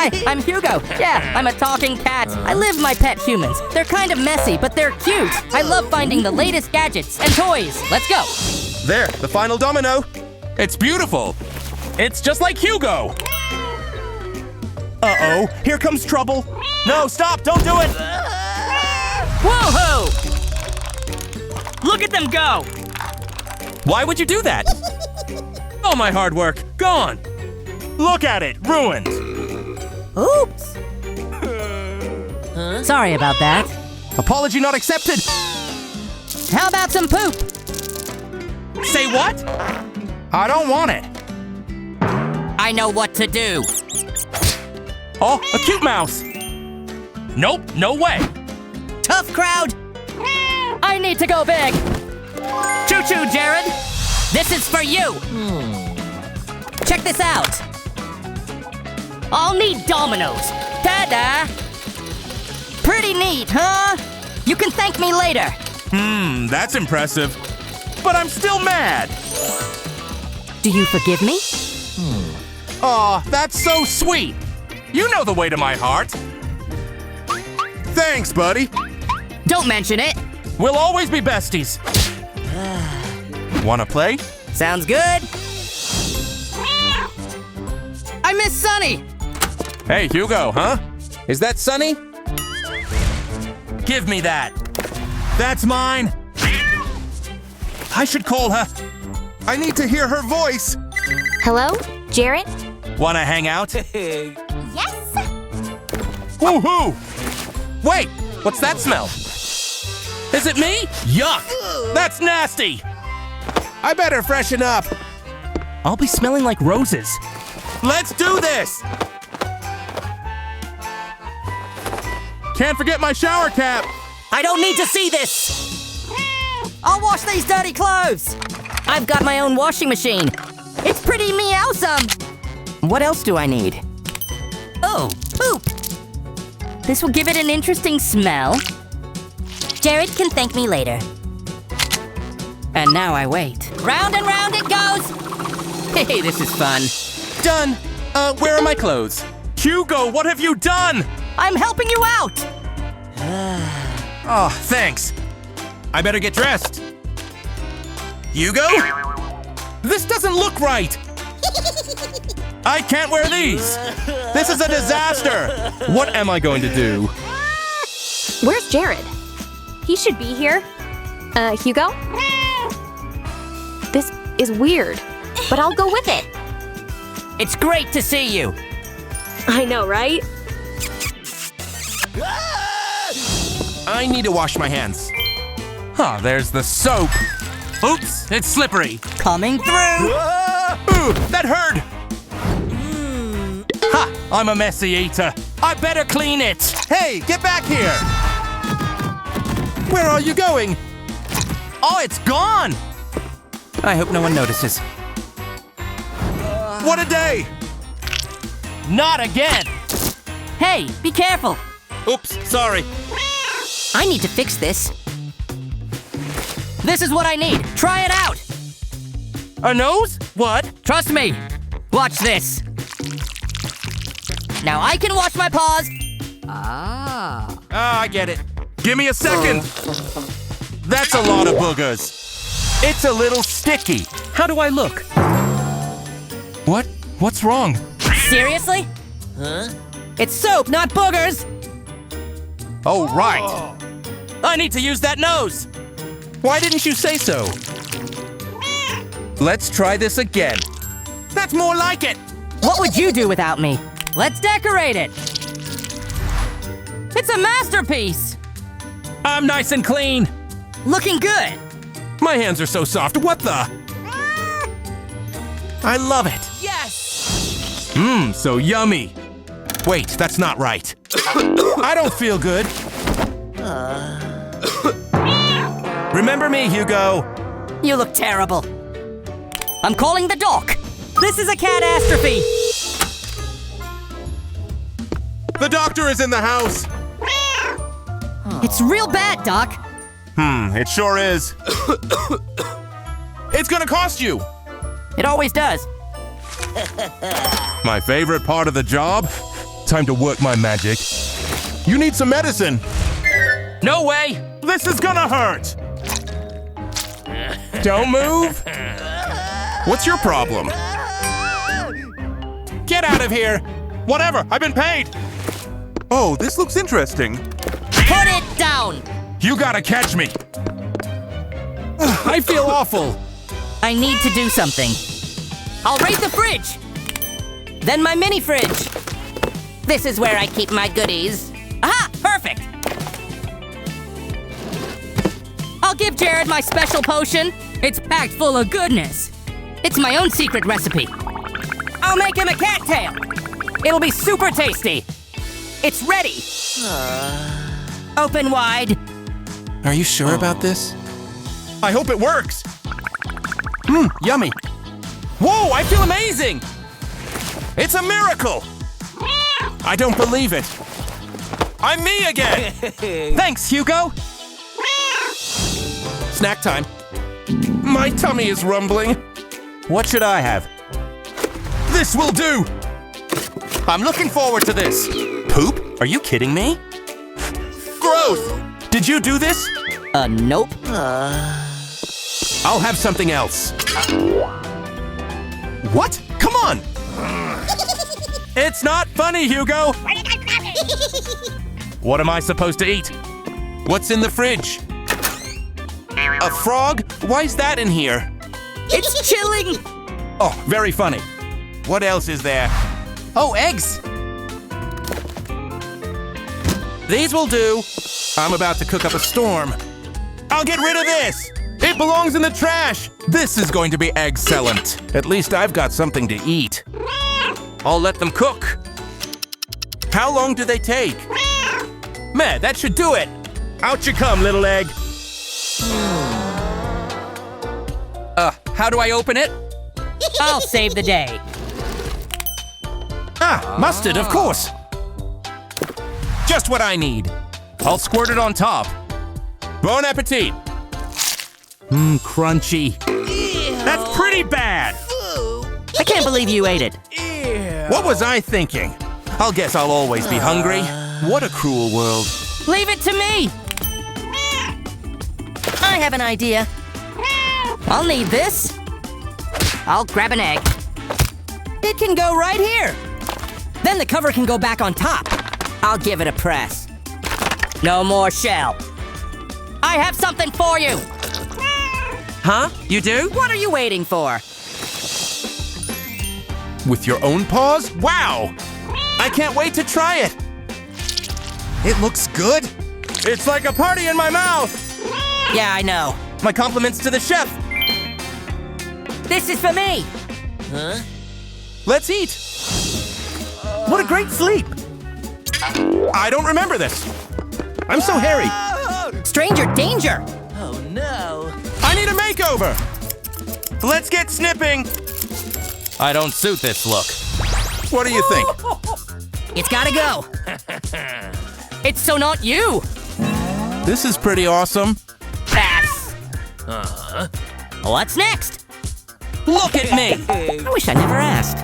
Hi, I'm Hugo. Yeah, I'm a talking cat. I live my pet humans. They're kind of messy, but they're cute. I love finding the latest gadgets and toys. Let's go. There, the final domino. It's beautiful. It's just like Hugo. Uh-oh, here comes trouble. No, stop, don't do it. Whoa-ho! Look at them go. Why would you do that? All my hard work, gone. Look at it, ruined. Oops. Sorry about that. Apology not accepted. How about some poop? Say what? I don't want it. I know what to do. Oh, a cute mouse. Nope, no way. Tough crowd. I need to go big. Choo-choo, Jared. This is for you. Check this out. I'll need dominoes. Ta-da! Pretty neat, huh? You can thank me later. That's impressive. But I'm still mad. Do you forgive me? Aw, that's so sweet. You know the way to my heart. Thanks, buddy. Don't mention it. We'll always be besties. Wanna play? Sounds good. I miss Sunny. Hey, Hugo, huh? Is that Sunny? Give me that. That's mine. I should call her. I need to hear her voice. Hello, Jarrett? Wanna hang out? Yes. Woohoo! Wait, what's that smell? Is it me? Yuck! That's nasty! I better freshen up. I'll be smelling like roses. Let's do this! Can't forget my shower cap. I don't need to see this. I'll wash these dirty clothes. I've got my own washing machine. It's pretty Meow-some. What else do I need? Oh, poop. This will give it an interesting smell. Jared can thank me later. And now I wait. Round and round it goes. Hey, this is fun. Done. Where are my clothes? Hugo, what have you done? I'm helping you out. Oh, thanks. I better get dressed. Hugo? This doesn't look right. I can't wear these. This is a disaster. What am I going to do? Where's Jared? He should be here. Hugo? This is weird, but I'll go with it. It's great to see you. I know, right? I need to wash my hands. Huh, there's the soap. Oops, it's slippery. Coming through. Ooh, that hurt. Ha, I'm a messy eater. I better clean it. Hey, get back here. Where are you going? Oh, it's gone. I hope no one notices. What a day. Not again. Hey, be careful. Oops, sorry. I need to fix this. This is what I need. Try it out. A nose? What? Trust me. Watch this. Now I can wash my paws. Ah, I get it. Give me a second. That's a lot of boogers. It's a little sticky. How do I look? What? What's wrong? Seriously? Huh? It's soap, not boogers. Oh, right. I need to use that nose. Why didn't you say so? Let's try this again. That's more like it. What would you do without me? Let's decorate it. It's a masterpiece. I'm nice and clean. Looking good. My hands are so soft. What the? I love it. Yes. Mmm, so yummy. Wait, that's not right. I don't feel good. Remember me, Hugo. You look terrible. I'm calling the doc. This is a catastrophe. The doctor is in the house. It's real bad, Doc. It sure is. It's gonna cost you. It always does. My favorite part of the job? Time to work my magic. You need some medicine. No way! This is gonna hurt. Don't move. What's your problem? Get out of here! Whatever, I've been paid! Oh, this looks interesting. Put it down! You gotta catch me! I feel awful! I need to do something. I'll raid the fridge! Then my mini fridge. This is where I keep my goodies. Aha! Perfect! I'll give Jared my special potion. It's packed full of goodness. It's my own secret recipe. I'll make him a cattail. It'll be super tasty. It's ready. Open wide. Are you sure about this? I hope it works! Yummy! Whoa, I feel amazing! It's a miracle! I don't believe it! I'm me again! Thanks, Hugo! Snack time. My tummy is rumbling. What should I have? This will do! I'm looking forward to this. Poop? Are you kidding me? Gross! Did you do this? Nope. I'll have something else. What? Come on! It's not funny, Hugo! What am I supposed to eat? What's in the fridge? A frog? Why's that in here? It's chilling. Oh, very funny. What else is there? Oh, eggs! These will do. I'm about to cook up a storm. I'll get rid of this! It belongs in the trash! This is going to be excellent. At least I've got something to eat. I'll let them cook. How long do they take? Man, that should do it. Out you come, little egg. How do I open it? I'll save the day. Mustard, of course. Just what I need. I'll squirt it on top. Bon appetit. Crunchy. That's pretty bad. I can't believe you ate it. What was I thinking? I'll guess I'll always be hungry. What a cruel world. Leave it to me. I have an idea. I'll need this. I'll grab an egg. It can go right here. Then the cover can go back on top. I'll give it a press. No more shell. I have something for you. Huh? You do? What are you waiting for? With your own paws? Wow! I can't wait to try it. It looks good. It's like a party in my mouth. Yeah, I know. My compliments to the chef. This is for me. Let's eat. What a great sleep. I don't remember this. I'm so hairy. Stranger danger. I need a makeover. Let's get snipping. I don't suit this look. What do you think? It's gotta go. It's so not you. This is pretty awesome. Pass. What's next? Look at me. I wish I never asked.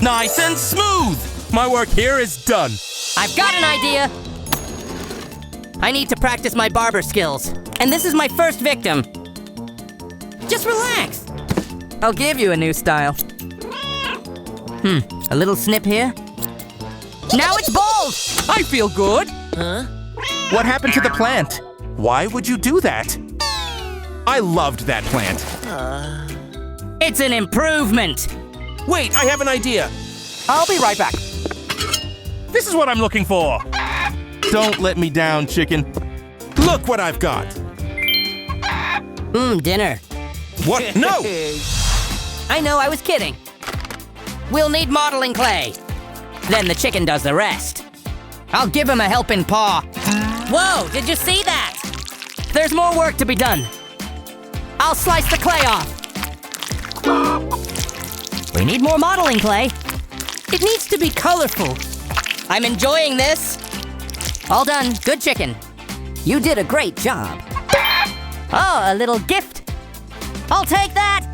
Nice and smooth. My work here is done. I've got an idea. I need to practice my barber skills. And this is my first victim. Just relax. I'll give you a new style. A little snip here. Now it's bald! I feel good. What happened to the plant? Why would you do that? I loved that plant. It's an improvement. Wait, I have an idea. I'll be right back. This is what I'm looking for. Don't let me down, chicken. Look what I've got. Dinner. What? No! I know, I was kidding. We'll need modeling clay. Then the chicken does the rest. I'll give him a helping paw. Whoa, did you see that? There's more work to be done. I'll slice the clay off. We need more modeling clay. It needs to be colorful. I'm enjoying this. All done. Good chicken. You did a great job. Oh, a little gift. I'll take that.